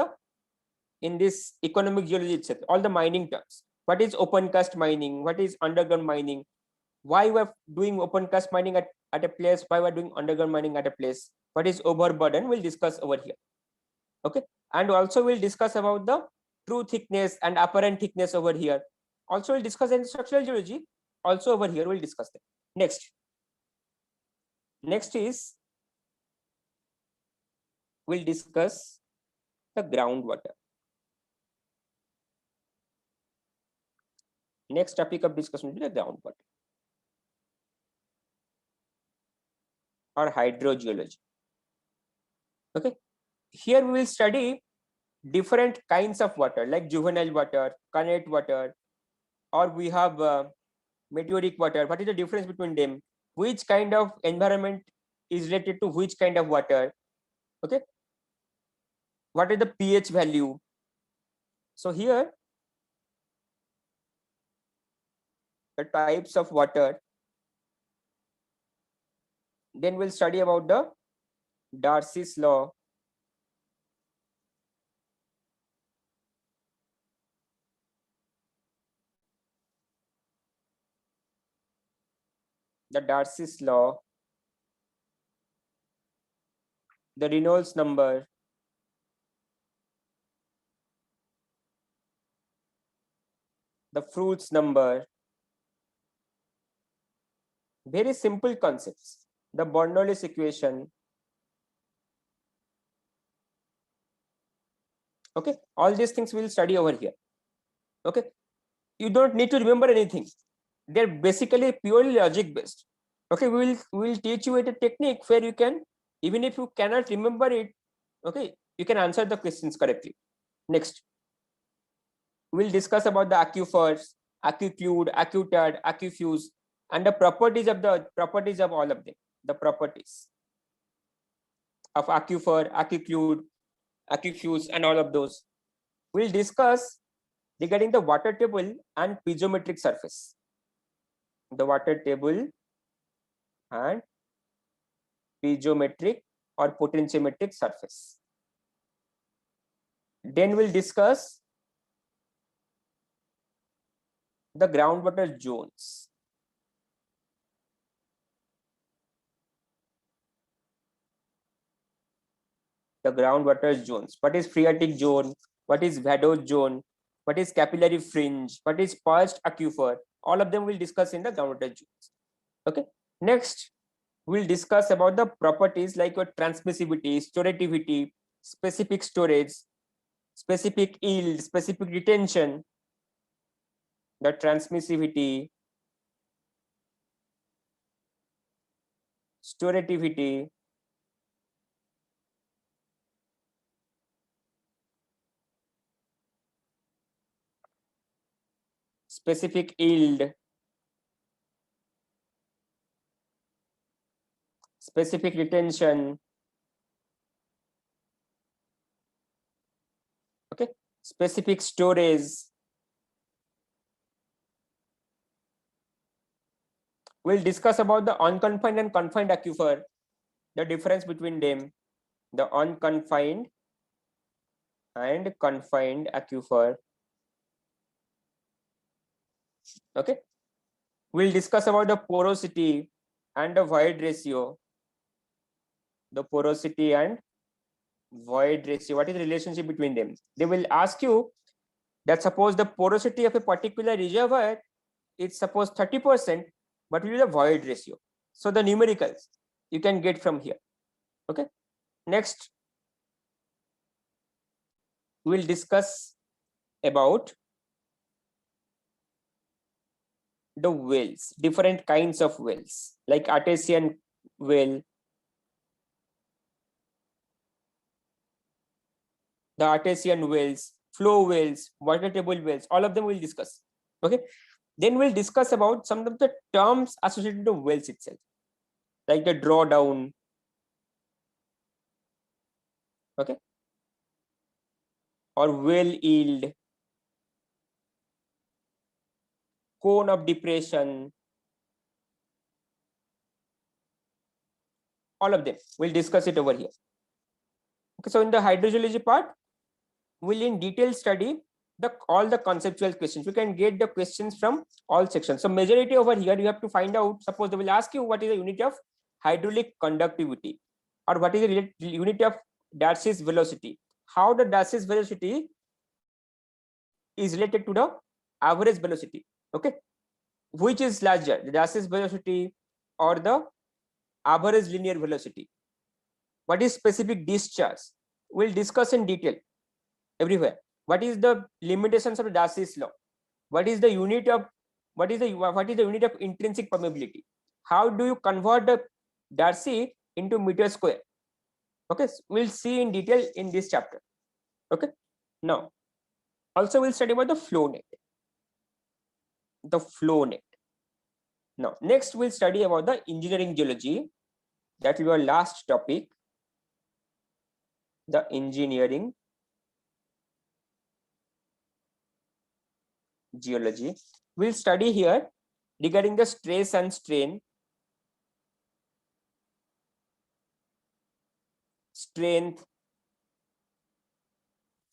this economic geology itself, all the mining terms. What is open cast mining? What is underground mining? Why we're doing open cast mining at a place? Why we're doing underground mining at a place? What is overburden? We'll discuss over here. Okay, and also we'll discuss about the true thickness and apparent thickness over here. Also, we'll discuss in structural geology. Also over here, we'll discuss that. Next is we'll discuss the groundwater. Next topic of discussion will be the groundwater or hydrogeology. Okay, here we will study different kinds of water like juvenile water, connate water, or we have meteoric water. What is the difference between them? Which kind of environment is related to which kind of water? Okay, what is the pH value? So here the types of water. Then we'll study about the Darcy's law. The Darcy's law, the Reynolds number, the Fruits number. Very simple concepts. The Bernoulli's equation. Okay, all these things we'll study over here. Okay, you don't need to remember anything. They're basically purely logic based. Okay, we will teach you a technique where you can, even if you cannot remember it, okay, you can answer the questions correctly. Next, we'll discuss about the aquifers, aquiclude, aquitard, aquifuse, and the properties of all of them. The properties of aquifer, aquiclude, aquifuse, and all of those. We'll discuss regarding the water table and piezometric surface. The water table and piezometric or potentiometric surface. Then we'll discuss the groundwater zones. The groundwater zones. What is phreatic zone? What is vadose zone? What is capillary fringe? What is purged aquifer? All of them we'll discuss in the groundwater zones. Okay. Next, we'll discuss about the properties like your transmissivity, storativity, specific storage, specific yield, specific retention, the transmissivity, storativity, specific yield, specific retention, okay, specific storage. We'll discuss about the unconfined and confined aquifer, the difference between them, the unconfined and confined aquifer. Okay, we'll discuss about the porosity and the void ratio. The porosity and void ratio, what is the relationship between them? They will ask you that suppose the porosity of a particular reservoir is suppose 30%, what will be the void ratio? So the numericals you can get from here. Okay, next we'll discuss about the wells, different kinds of wells like artesian well, the artesian wells, flow wells, water table wells, all of them we'll discuss. Okay, then we'll discuss about some of the terms associated to wells itself, like the drawdown. Okay, or well yield. cone of depression, all of them. We'll discuss it over here. Okay, so in the hydrogeology part, we'll in detail study all the conceptual questions. You can get the questions from all sections. So majority over here, you have to find out, suppose they will ask you what is the unit of hydraulic conductivity, or what is the unit of Darcy's velocity. How the Darcy's velocity is related to the average velocity. Okay, which is larger, the Darcy's velocity or the average linear velocity? What is specific discharge? We'll discuss in detail everywhere. What is the limitations of Darcy's law? What is the unit of unit of intrinsic permeability? How do you convert the Darcy into meter square? Okay, so we'll see in detail in this chapter. Okay, now also we'll study about the flow net. Now next we'll study about the engineering geology. That will be our last topic, the engineering geology. We'll study here regarding the stress and strain, strength,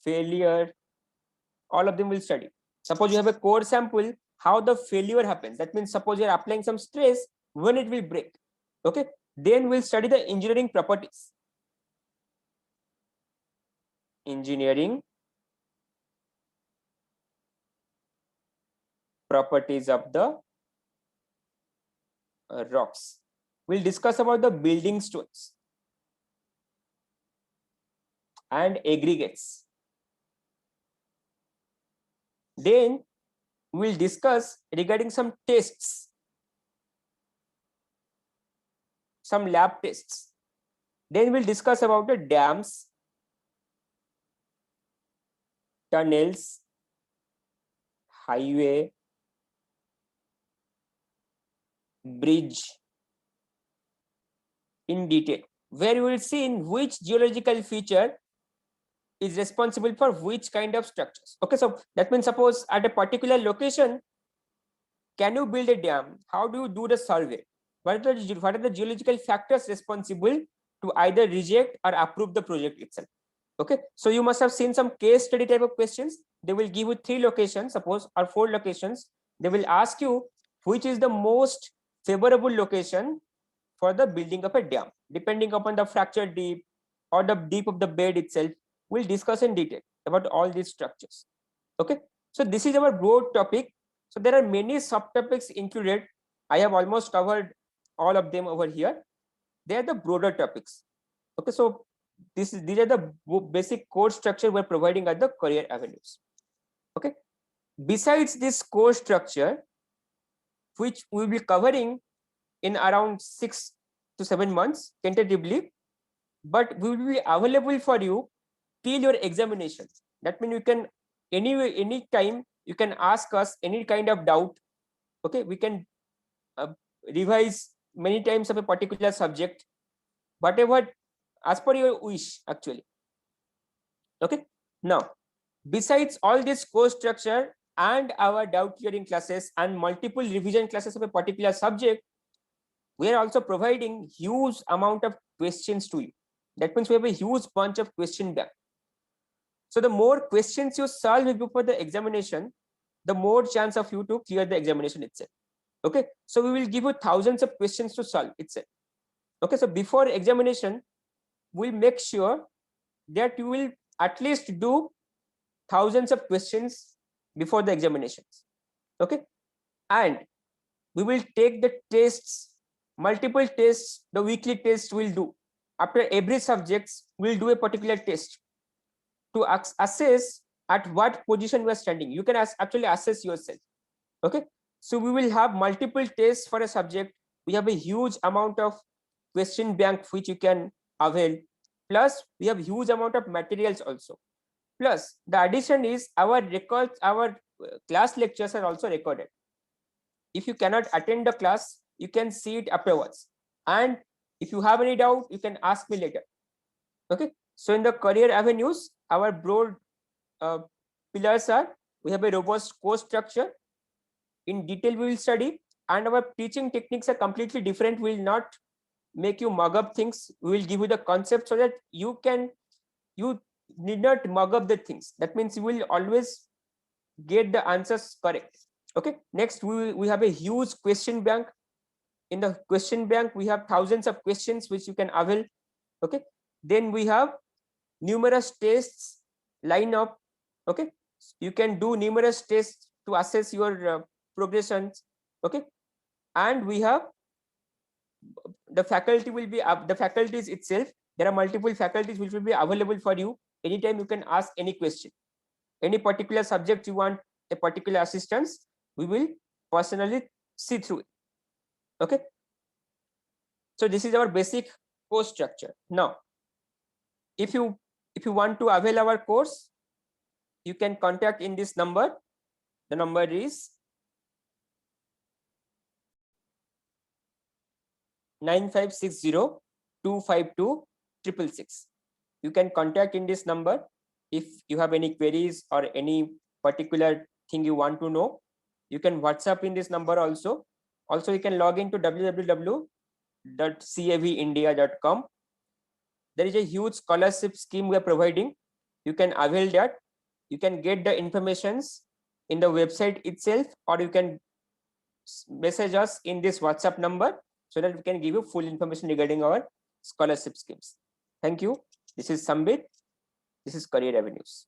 failure, all of them will study. Suppose you have a core sample, how the failure happens. That means suppose you're applying some stress, when it will break. Okay, then we'll study the engineering properties. Engineering properties of the rocks. We'll discuss about the building stones and aggregates. Then we'll discuss regarding some tests, some lab tests. Then we'll discuss about the dams, tunnels, highway, bridge in detail, where we will see in which geological feature is responsible for which kind of structures. Okay, so that means suppose at a particular location, can you build a dam? How do you do the survey? What are the geological factors responsible to either reject or approve the project itself? Okay, so you must have seen some case study type of questions. They will give you 3 locations, suppose, or 4 locations. They will ask you which is the most favorable location for the building of a dam, depending upon the fracture deep or the deep of the bed itself. We'll discuss in detail about all these structures. Okay, so this is our broad topic. So there are many subtopics included. I have almost covered all of them over here. They are the broader topics. Okay, so these are the basic core structure we're providing at the career avenues. Okay, besides this core structure, which we'll be covering in around 6 to 7 months tentatively, but we will be available for you till your examination. That means you can any time you can ask us any kind of doubt. Okay, we can revise many times of a particular subject, whatever as per your wish actually. Okay, now besides all this course structure and our doubt clearing classes and multiple revision classes of a particular subject, we are also providing huge amount of questions to you. That means we have a huge bunch of question bank. So the more questions you solve before the examination, the more chance of you to clear the examination itself. Okay, so we will give you thousands of questions to solve itself. Okay, so before examination, we'll make sure that you will at least do thousands of questions before the examinations. Okay, and we will take the tests, multiple tests, the weekly tests we'll do. After every subject, we'll do a particular test to assess at what position we are standing. You can actually assess yourself. Okay, so we will have multiple tests for a subject. We have a huge amount of question bank which you can avail. Plus, we have huge amount of materials also. Plus, the addition is our records, our class lectures are also recorded. If you cannot attend the class, you can see it afterwards. And if you have any doubt, you can ask me later. Okay, so in the career avenues, our broad pillars are, we have a robust course structure, in detail we will study, and our teaching techniques are completely different. We will not make you mug up things. We will give you the concept so that you need not mug up the things. That means you will always get the answers correct. Okay, next we have a huge question bank. In the question bank we have thousands of questions which you can avail. Okay, then we have numerous tests line up. Okay, you can do numerous tests to assess your progressions. Okay, and we have the faculty will be the faculties itself. There are multiple faculties which will be available for you. Anytime you can ask any question, any particular subject you want a particular assistance, we will personally see through it. Okay, so this is our basic course structure. Now if you want to avail our course, you can contact in this number. The number is 9560-252-666. You can contact in this number if you have any queries or any particular thing you want to know. You can WhatsApp in this number also. Also, you can log into www.cavindia.com. There is a huge scholarship scheme we are providing. You can avail that. You can get the informations in the website itself, or you can message us in this WhatsApp number so that we can give you full information regarding our scholarship schemes. Thank you. This is Sambit. This is Career Avenues.